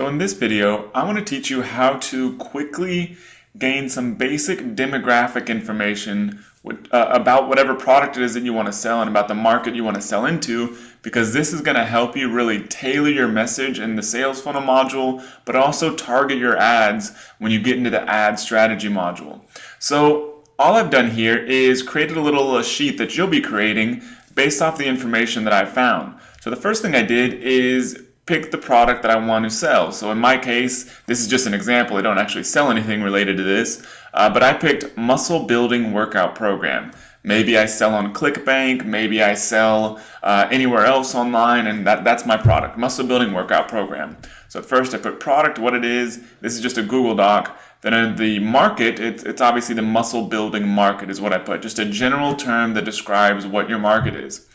So in this video, I want to teach you how to quickly gain some basic demographic information about whatever product it is that you want to sell and about the market you want to sell into, because this is going to help you really tailor your message in the sales funnel module, but also target your ads when you get into the ad strategy module. So all I've done here is created a little sheet that you'll be creating based off the information that I found. So the first thing I did is pick the product that I want to sell. So in my case, this is just an example. I don't actually sell anything related to this, but I picked muscle building workout program. Maybe I sell on ClickBank, maybe I sell anywhere else online, and that's my product, muscle building workout program. So at first I put product, what it is. This is just a Google Doc. Then in the market, it's obviously the muscle building market is what I put, just a general term that describes what your market is.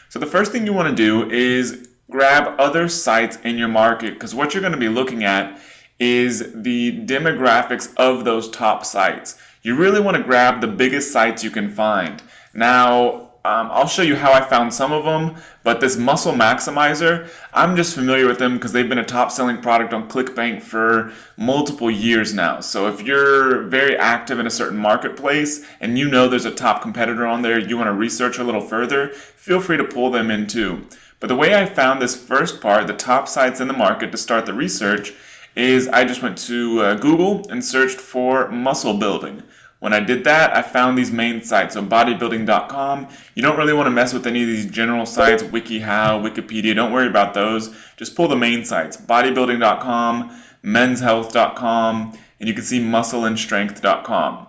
So the first thing you want to do is grab other sites in your market, because what you're going to be looking at is the demographics of those top sites. You really want to grab the biggest sites you can find. Now, I'll show you how I found some of them, but this Muscle Maximizer, I'm just familiar with them because they've been a top selling product on ClickBank for multiple years now. So if you're very active in a certain marketplace and you know there's a top competitor on there, you want to research a little further, feel free to pull them in too. But the way I found this first part, the top sites in the market to start the research, is I just went to Google and searched for muscle building. When I did that, I found these main sites. So bodybuilding.com, you don't really want to mess with any of these general sites, WikiHow, Wikipedia, don't worry about those. Just pull the main sites, bodybuilding.com, menshealth.com, and you can see muscleandstrength.com.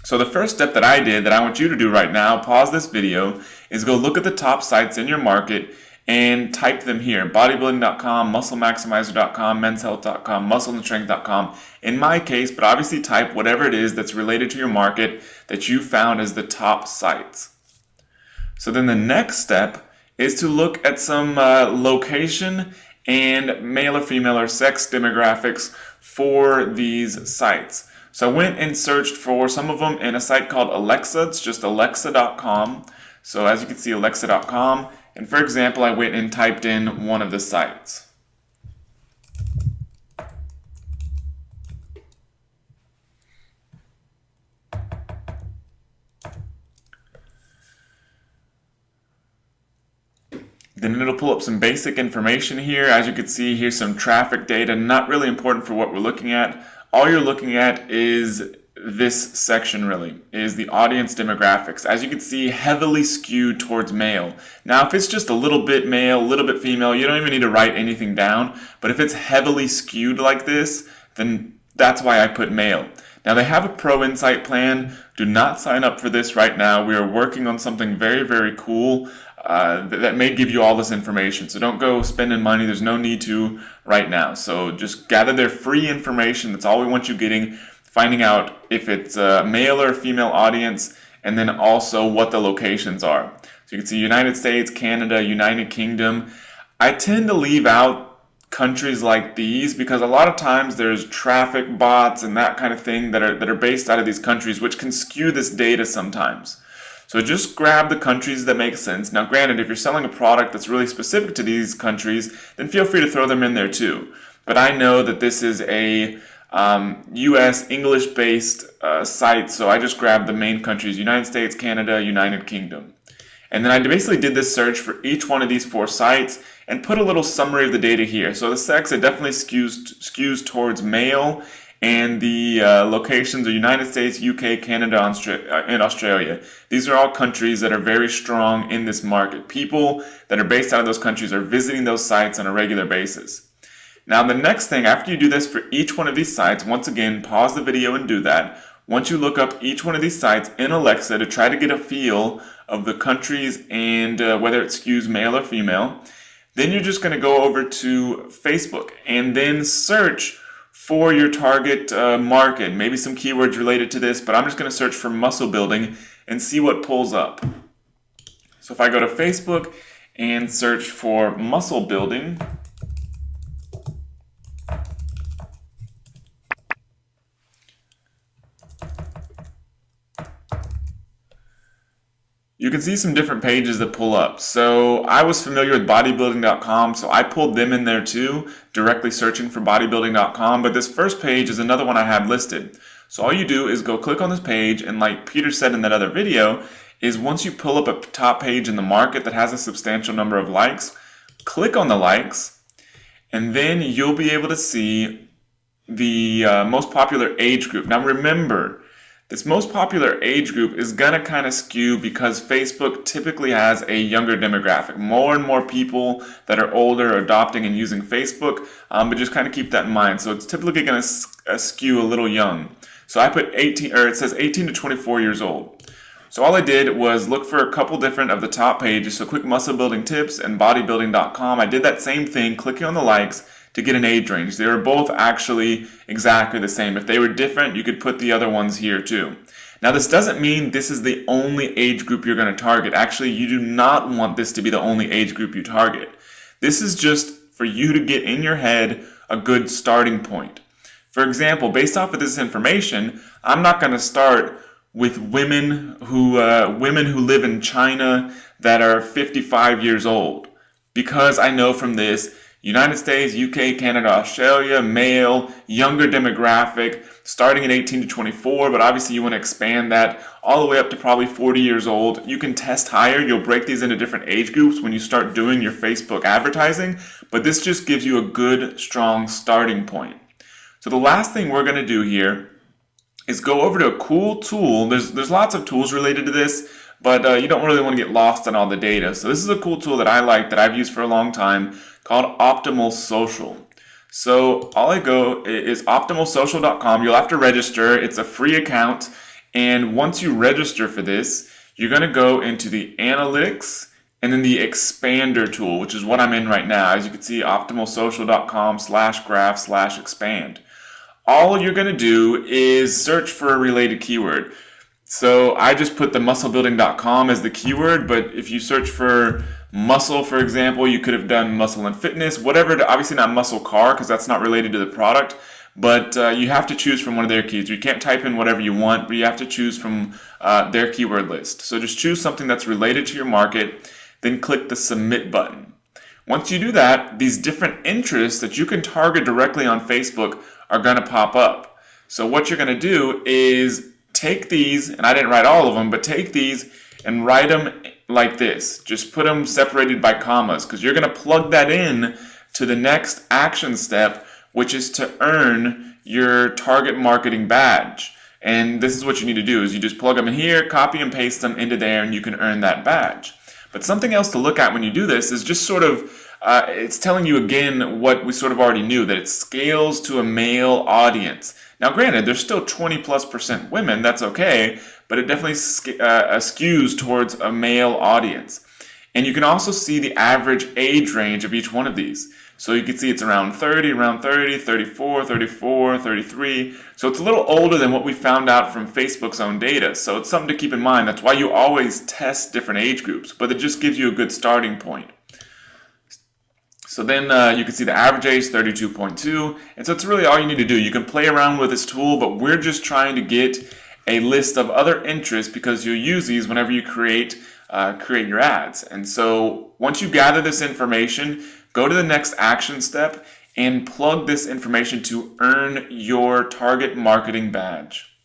So the first step that I did that I want you to do right now, pause this video, is go look at the top sites in your market and type them here, bodybuilding.com, musclemaximizer.com, menshealth.com, muscleandstrength.com. In my case, but obviously type whatever it is that's related to your market that you found as the top sites. So then the next step is to look at some location and male or female or sex demographics for these sites. So I went and searched for some of them in a site called Alexa. It's just alexa.com. So as you can see, alexa.com. And for example, I went and typed in one of the sites. Then it'll pull up some basic information here. As you can see, here's some traffic data, not really important for what we're looking at. All you're looking at is this section really, is the audience demographics. As you can see, heavily skewed towards male. Now, if it's just a little bit male, a little bit female, you don't even need to write anything down. But if it's heavily skewed like this, then that's why I put male. Now, they have a Pro Insight plan. Do not sign up for this right now. We are working on something very, very cool that may give you all this information. So don't go spending money. There's no need to right now. So just gather their free information. That's all we want you getting. Finding out if it's a male or female audience, and then also what the locations are. So you can see United States, Canada, United Kingdom. I tend to leave out countries like these because a lot of times there's traffic bots and that kind of thing that are based out of these countries, which can skew this data sometimes. So just grab the countries that make sense. Now granted, if you're selling a product that's really specific to these countries, then feel free to throw them in there too. But I know that this is a US English-based site, so I just grabbed the main countries, United States, Canada, United Kingdom. And then I basically did this search for each one of these 4 sites and put a little summary of the data here. So the sex, it definitely skews towards male, and the locations are United States, UK, Canada, and Australia. These are all countries that are very strong in this market. People that are based out of those countries are visiting those sites on a regular basis. Now the next thing, after you do this for each one of these sites, once again, pause the video and do that. Once you look up each one of these sites in Alexa to try to get a feel of the countries and whether it skews male or female, then you're just going to go over to Facebook and then search for your target market, maybe some keywords related to this, but I'm just going to search for muscle building and see what pulls up. So if I go to Facebook and search for muscle building, you can see some different pages that pull up. So I was familiar with bodybuilding.com, so I pulled them in there too, directly searching for bodybuilding.com. But this first page is another one I had listed. So all you do is go click on this page, and like Peter said in that other video, is once you pull up a top page in the market that has a substantial number of likes, click on the likes, and then you'll be able to see the most popular age group. Now remember, this most popular age group is going to kind of skew because Facebook typically has a younger demographic. More and more people that are older are adopting and using Facebook, but just kind of keep that in mind. So it's typically going to skew a little young. So I put 18, or it says 18 to 24 years old. So all I did was look for a couple different of the top pages. So Quick Muscle Building Tips and bodybuilding.com. I did that same thing, clicking on the likes to get an age range. They were both actually exactly the same. If they were different, you could put the other ones here too. Now this doesn't mean this is the only age group you're going to target. Actually, you do not want this to be the only age group you target. This is just for you to get in your head a good starting point. For example, based off of this information, I'm not going to start with women who live in China that are 55 years old, because I know from this United States, UK, Canada, Australia, male, younger demographic, starting at 18 to 24, but obviously you want to expand that all the way up to probably 40 years old. You can test higher. You'll break these into different age groups when you start doing your Facebook advertising, but this just gives you a good, strong starting point. So the last thing we're going to do here is go over to a cool tool. There's lots of tools related to this, but you don't really want to get lost in all the data. So this is a cool tool that I like, that I've used for a long time, called Optimal Social. So all I go is optimalsocial.com. You'll have to register. It's a free account. And once you register for this, you're going to go into the analytics and then the expander tool, which is what I'm in right now. As you can see, optimalsocial.com/graph/expand. All you're going to do is search for a related keyword. So I just put the musclebuilding.com as the keyword, but if you search for muscle, for example, you could have done muscle and fitness, whatever. Obviously not muscle car, because that's not related to the product, but you have to choose from one of their keywords. You can't type in whatever you want, but you have to choose from their keyword list. So just choose something that's related to your market, then click the submit button. Once you do that, these different interests that you can target directly on Facebook are going to pop up. So what you're going to do is take these, and I didn't write all of them, but take these and write them like this. Just put them separated by commas, because you're going to plug that in to the next action step, which is to earn your target marketing badge. And this is what you need to do, is you just plug them in here, copy and paste them into there, and you can earn that badge. But something else to look at when you do this is just sort of, it's telling you again what we sort of already knew, that it scales to a male audience. Now granted, there's still 20+% women, that's okay, but it definitely skews towards a male audience. And you can also see the average age range of each one of these. So you can see it's around 30, 34, 34, 33. So it's a little older than what we found out from Facebook's own data. So it's something to keep in mind. That's why you always test different age groups, but it just gives you a good starting point. So then you can see the average age, 32.2. And so it's really all you need to do. You can play around with this tool, but we're just trying to get a list of other interests, because you'll use these whenever you create your ads. And so once you gather this information, go to the next action step and plug this information to earn your target marketing badge.